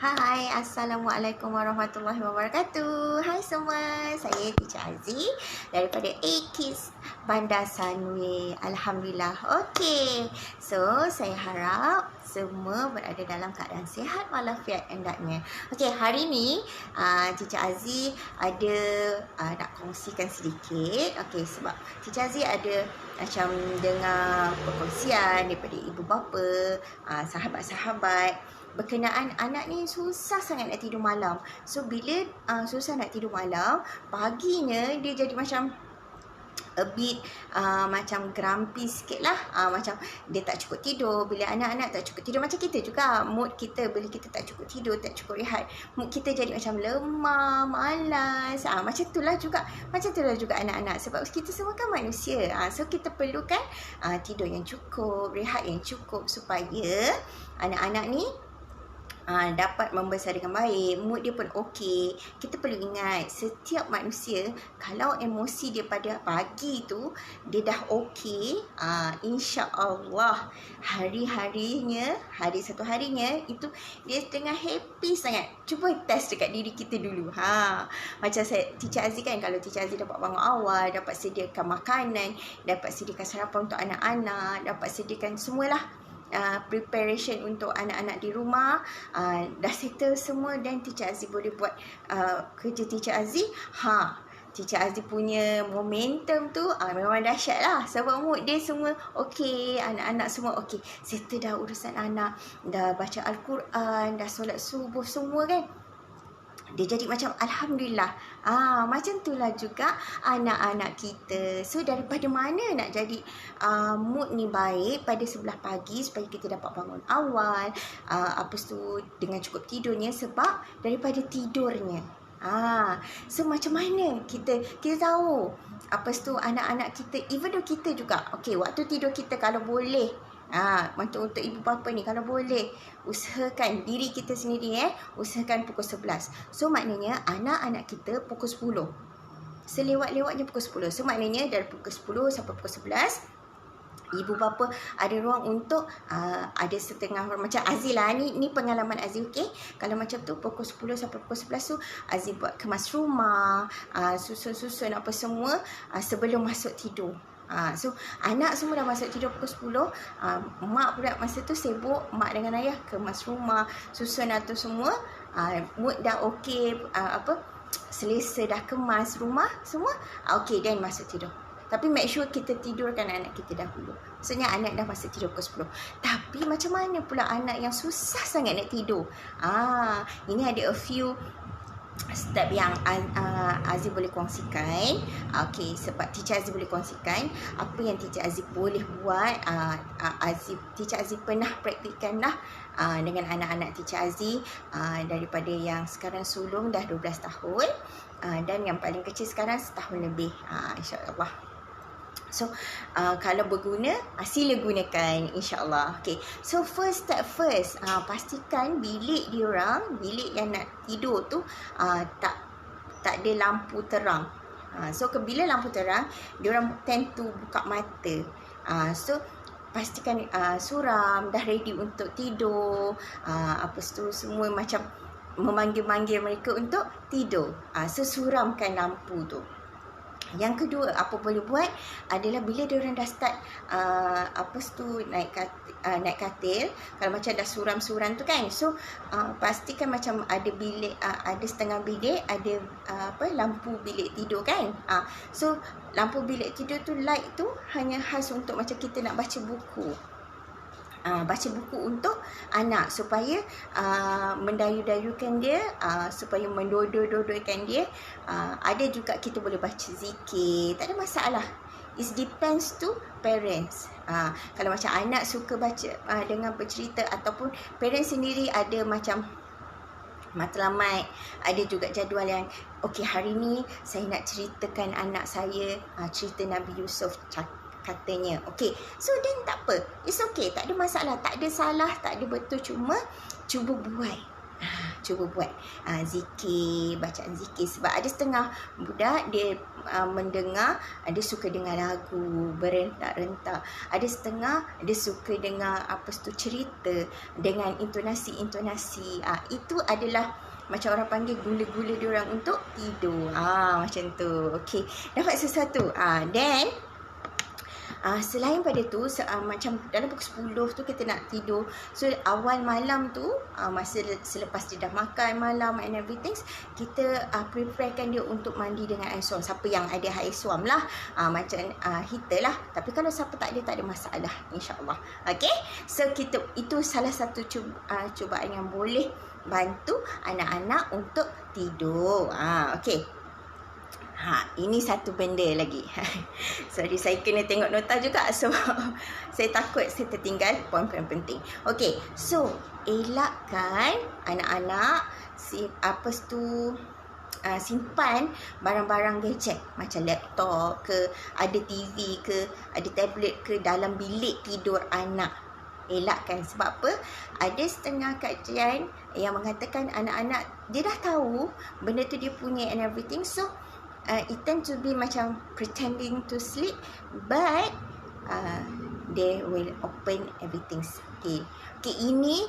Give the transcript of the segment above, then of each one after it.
Hai, Assalamualaikum warahmatullahi wabarakatuh. Hai semua, saya Teacher Aziz daripada A-Kids Bandar Sunway. Alhamdulillah. Okey, so saya harap semua berada dalam keadaan sihat walafiat hendaknya. Okey, hari ni Teacher Aziz ada nak kongsikan sedikit. Okey, sebab Teacher Aziz ada macam dengar perkongsian daripada ibu bapa, sahabat-sahabat berkenaan anak ni susah sangat nak tidur malam. So bila susah nak tidur malam, paginya dia jadi macam a bit macam grumpy sikit lah, macam dia tak cukup tidur. Bila anak-anak tak cukup tidur, macam kita juga, mood kita bila kita tak cukup tidur, tak cukup rehat, mood kita jadi macam lemah, malas, macam itulah juga anak-anak, sebab kita semua kan manusia. So kita perlukan tidur yang cukup, rehat yang cukup supaya anak-anak ni dapat membesar dengan baik, mood dia pun okey. Kita perlu ingat, setiap manusia kalau emosi dia pada pagi tu dia dah okey, insya-Allah hari satu harinya itu dia tengah happy sangat. Cuba test dekat diri kita dulu. Macam saya, Teacher Aziz kan, kalau Teacher Aziz dapat bangun awal, dapat sediakan makanan, dapat sediakan sarapan untuk anak-anak, dapat sediakan semualah preparation untuk anak-anak di rumah, dah settle semua, dan Teacher Aziz boleh buat kerja Teacher Aziz. Teacher Aziz punya momentum tu memang dahsyat lah, sebab mood dia semua okey, anak-anak semua okey, settle dah urusan anak, dah baca Al-Quran, dah solat subuh semua kan. Dia jadi macam Alhamdulillah. Macam itulah juga anak-anak kita. So daripada mana nak jadi mood ni baik pada sebelah pagi, supaya kita dapat bangun awal, tu dengan cukup tidurnya, sebab daripada tidurnya. So macam mana kita tahu tu anak-anak kita, even though kita juga okey, waktu tidur kita kalau boleh, untuk ibu bapa ni, kalau boleh usahakan diri kita sendiri, usahakan pukul 11. So maknanya anak-anak kita pukul 10, selewat-lewatnya pukul 10. So maknanya dari pukul 10 sampai pukul 11, ibu bapa ada ruang untuk ada setengah, macam Aziz lah, ni pengalaman Aziz. okey, kalau macam tu pukul 10 sampai pukul 11 tu Aziz buat kemas rumah, susun apa semua sebelum masuk tidur. So anak semua dah masuk tidur pukul 10, mak pula masa tu sibuk, mak dengan ayah kemas rumah, susun atau semua, mood dah okey, selesa dah kemas rumah semua, okey, then masuk tidur. Tapi make sure kita tidurkan anak kita dahulu. Maksudnya anak dah masuk tidur pukul 10. Tapi macam mana pula anak yang susah sangat nak tidur? Ini ada a few step yang Aziz boleh kongsikan. Okey, sebab Teacher Aziz boleh kongsikan apa yang Teacher Aziz boleh buat. Teacher Aziz pernah praktikkan lah dengan anak-anak Teacher Aziz, daripada yang sekarang sulung dah 12 tahun, dan yang paling kecil sekarang setahun lebih, insya-Allah. So kalau berguna, sila gunakan, insya-Allah. Okay, so first step first, pastikan bilik diorang, bilik yang nak tidur tu tak ada lampu terang. So bila lampu terang, diorang tend to buka mata. So pastikan suram, dah ready untuk tidur, tu semua macam memanggil-manggil mereka untuk tidur. So suramkan lampu tu. Yang kedua, apa boleh buat adalah bila diorang dah start naik katil, kalau macam dah suram-suram tu kan, so pastikan macam ada bilik, ada setengah bilik ada lampu bilik tidur kan. So lampu bilik tidur tu, light tu hanya khas untuk macam kita nak baca buku. Baca buku untuk anak, supaya mendayu-dayukan dia, supaya mendodoi-dodoikan dia. Ada juga kita boleh baca zikir, tak ada masalah. It depends to parents. Kalau macam anak suka baca dengan bercerita, ataupun parents sendiri ada macam matlamat, ada juga jadual yang okey, hari ni saya nak ceritakan anak saya cerita Nabi Yusuf katanya. Okey, so then tak apa, it's okay, tak ada masalah, tak ada salah, tak ada betul, cuma cuba buat. Cuba buat zikir, bacaan zikir. Sebab ada setengah budak dia mendengar, dia suka dengar lagu berentak-rentak. Ada setengah dia suka dengar cerita dengan intonasi-intonasi. Itu adalah macam orang panggil gula-gula diorang untuk tidur. Macam tu. Okey, dapat sesuatu. Then selain pada tu, macam dalam pukul 10 tu kita nak tidur. So awal malam tu, masa selepas dia dah makan malam and everything, kita preparekan dia untuk mandi dengan air suam. Siapa yang ada air suam lah, macam heater lah. Tapi kalau siapa tak ada masalah, insyaAllah. Okay, so itu salah satu cubaan yang boleh bantu anak-anak untuk tidur. Okay. Ini satu benda lagi. Sorry, saya kena tengok nota juga. So, saya takut saya tertinggal poin-poin penting. Okay, so elakkan anak-anak simpan barang-barang gadget macam laptop ke, ada TV ke, ada tablet ke dalam bilik tidur anak. Elakkan. Sebab apa? Ada setengah kajian yang mengatakan anak-anak dia dah tahu benda tu dia punya and everything. So it tend to be macam pretending to sleep, but they will open everything. Okay, ini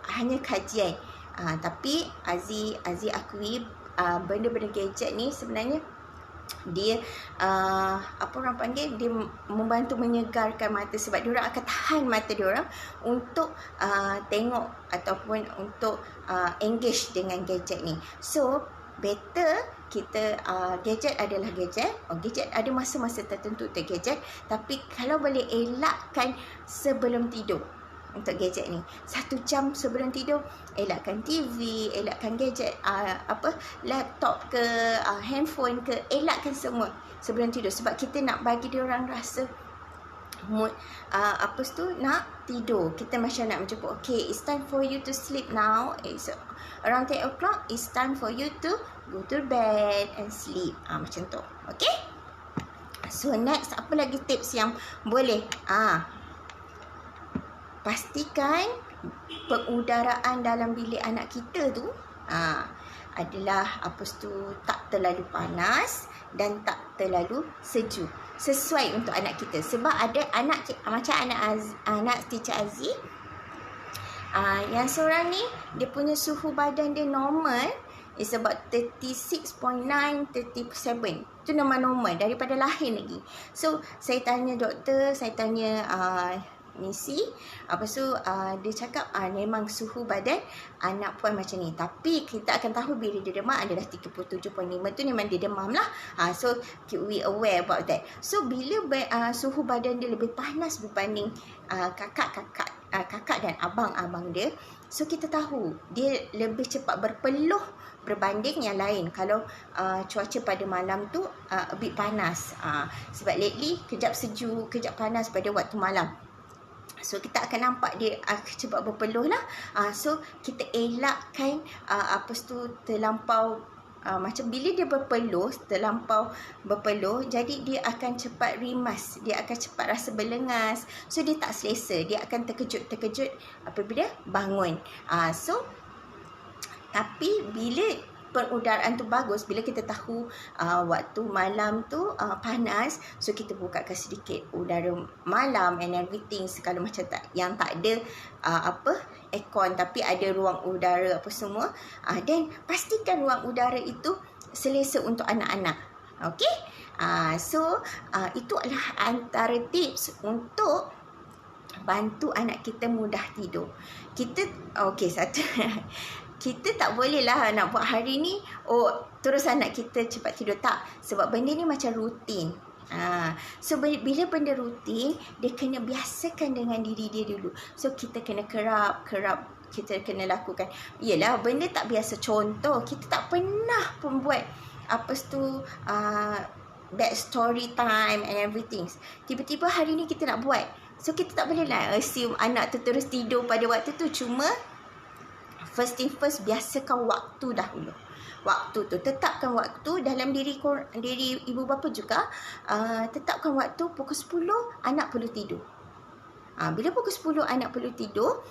hanya kajian. Tapi Aziz akui benda-benda gadget ni sebenarnya dia orang panggil, dia membantu menyegarkan mata. Sebab diorang akan tahan mata diorang untuk tengok ataupun untuk engage dengan gadget ni. So better kita gadget adalah gadget. Gadget ada masa-masa tertentu untuk gadget, tapi kalau boleh elakkan sebelum tidur untuk gadget ni. 1 jam sebelum tidur elakkan TV, elakkan gadget, laptop ke, handphone ke, elakkan semua sebelum tidur. Sebab kita nak bagi dia orang rasa mood nak tidur. Kita macam nak menjemput, okay, it's time for you to sleep now. It's around 10 o'clock, it's time for you to go to bed and sleep. Macam tu. Okay, so next, apa lagi tips yang boleh? Pastikan pengudaraan dalam bilik anak kita tu adalah tak terlalu panas dan tak terlalu sejuk, sesuai untuk anak kita. Sebab ada anak macam anak Teacher Aziz, yang seorang ni dia punya suhu badan dia normal is about 36.9, 37. Itu normal daripada lahir lagi. So saya tanya doktor, saya tanya Misi, dia cakap memang suhu badan anak puan macam ni. Tapi kita akan tahu bila dia demam adalah 37.5 tu memang dia demam lah. So we aware about that. So bila suhu badan dia lebih panas berbanding kakak dan abang-abang dia, so kita tahu dia lebih cepat berpeluh berbanding yang lain. Kalau cuaca pada malam tu a bit panas, sebab lately kejap sejuk, kejap panas pada waktu malam. So kita akan nampak dia cepat berpeluh lah. So kita elakkan terlampau, macam bila dia terlampau berpeluh, jadi dia akan cepat rimas, dia akan cepat rasa berlengas. So dia tak selesa, dia akan terkejut apabila bangun. Tapi bila pengudaraan tu bagus, bila kita tahu waktu malam tu panas, so kita bukakan sedikit udara malam and everything. Kalau macam yang tak ada aircon, tapi ada ruang udara semua, dan pastikan ruang udara itu selesa untuk anak-anak. Okay, so itu adalah antara tips untuk bantu anak kita mudah tidur. Kita tak boleh lah nak buat hari ni terus anak kita cepat tidur. Tak, sebab benda ni macam rutin. So bila benda rutin, dia kena biasakan dengan diri dia dulu. So kita kena kerap kita kena lakukan. Yelah, benda tak biasa. Contoh, kita tak pernah pun buat bed story time and everything. Tiba-tiba hari ni kita nak buat. So kita tak boleh lah assume anak tu terus tidur pada waktu tu. Cuma first thing first, biasakan waktu dahulu. Waktu tu, tetapkan waktu dalam diri ibu bapa juga. Tetapkan waktu pukul 10 anak perlu tidur. Bila pukul 10 anak perlu tidur,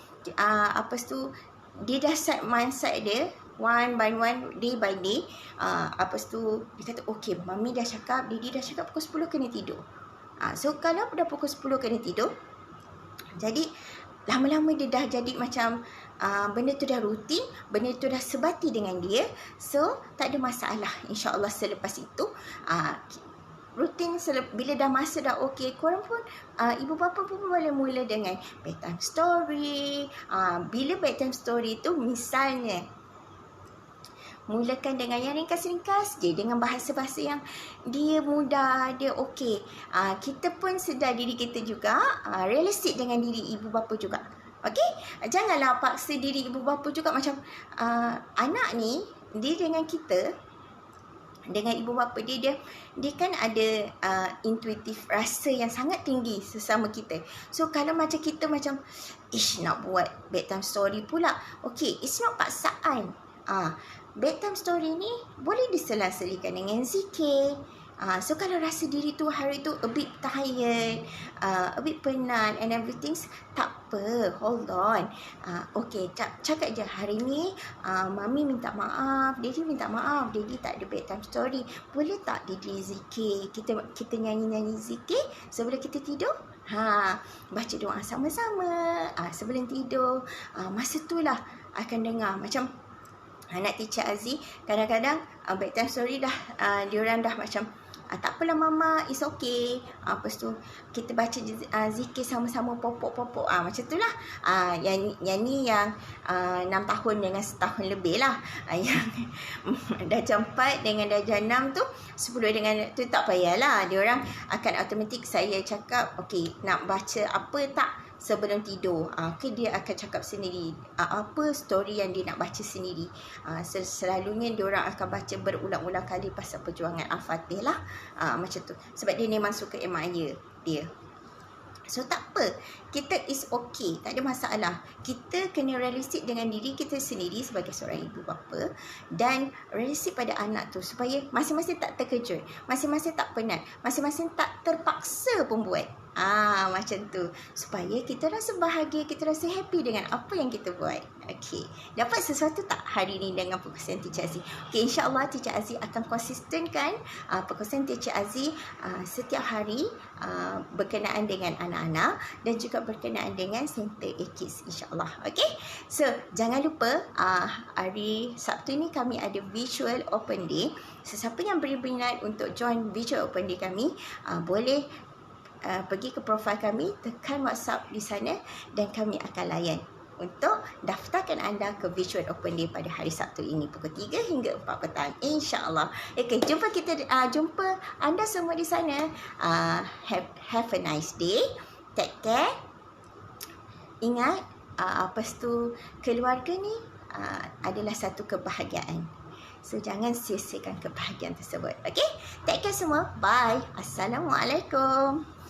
dia dah set mindset dia one by one, day by day. Lepas tu dia kata okay, mami dah cakap, Didi dah cakap pukul 10 kena tidur. So kalau dah pukul 10 kena tidur, jadi lama-lama dia dah jadi macam benda tu dah rutin, benda tu dah sebati dengan dia. So tak ada masalah, insyaAllah. Selepas itu rutin, bila dah masa dah okey, korang pun ibu bapa pun boleh mula dengan bedtime story. Bila bedtime story tu misalnya mulakan dengan yang ringkas-ringkas je, dengan bahasa-bahasa yang dia mudah, dia okey. Kita pun sedar diri kita juga, realistik dengan diri ibu bapa juga. Okey? Janganlah paksa diri ibu bapa juga. Macam anak ni, dia dengan kita, dengan ibu bapa dia kan ada intuitif, rasa yang sangat tinggi sesama kita. So kalau macam kita macam nak buat bedtime story pula, okay, it's not paksaan. Bedtime story ni boleh diselang-selingkan dengan zikir. So kalau rasa diri tu hari tu a bit tired, a bit penat and everything, tak apa, hold on. Okay, cakap je hari ni mami minta maaf, Didi minta maaf, Didi tak ada bedtime story. Boleh tak Didi zikir, kita nyanyi-nyanyi zikir sebelum kita tidur? Baca doa sama-sama sebelum tidur. Masa tu lah akan dengar. Macam anak teacher Aziz, kadang-kadang bedtime story dah diorang dah macam tak apalah mama, it's okay. Lepas tu kita baca zikir sama-sama, popok-popok. Macam tu lah. Yang ni yang 6 tahun dengan setahun lebih lah. Yang darjah 4 dengan darjah 6 tu, 10 dengan tu tak payahlah. Diorang akan automatik saya cakap, okay, nak baca apa tak sebelum tidur. Dia akan cakap sendiri apa story yang dia nak baca sendiri. Selalunya diorang akan baca berulang-ulang kali pasal perjuangan Al-Fatih lah. Macam tu. Sebab dia memang suka admire dia. So tak apa, kita is okay, tak ada masalah. Kita kena realistik dengan diri kita sendiri sebagai seorang ibu bapa, dan realistik pada anak tu supaya masing-masing tak terkejut, masing-masing tak penat, masing-masing tak terpaksa pun buat. Macam tu, supaya kita rasa bahagia, kita rasa happy dengan apa yang kita buat. Okay, dapat sesuatu tak hari ni dengan perkongsian Teacher Aziz? Okay, insyaAllah Teacher Aziz akan konsisten perkongsian Teacher Aziz setiap hari berkenaan dengan anak-anak dan juga berkenaan dengan Center A-Kids, insyaAllah. Okay, so jangan lupa hari Sabtu ni kami ada Visual Open Day. Sesiapa yang berminat untuk join Visual Open Day kami, boleh pergi ke profil kami, tekan WhatsApp di sana dan kami akan layan untuk daftarkan anda ke Visual Open Day pada hari Sabtu ini pukul 3 hingga 4 petang, insyaAllah. Okay, jumpa anda semua di sana. Have a nice day, take care. Ingat, lepas tu keluarga ni adalah satu kebahagiaan. So jangan sia-siakan kebahagiaan tersebut. Okay, take care semua. Bye. Assalamualaikum.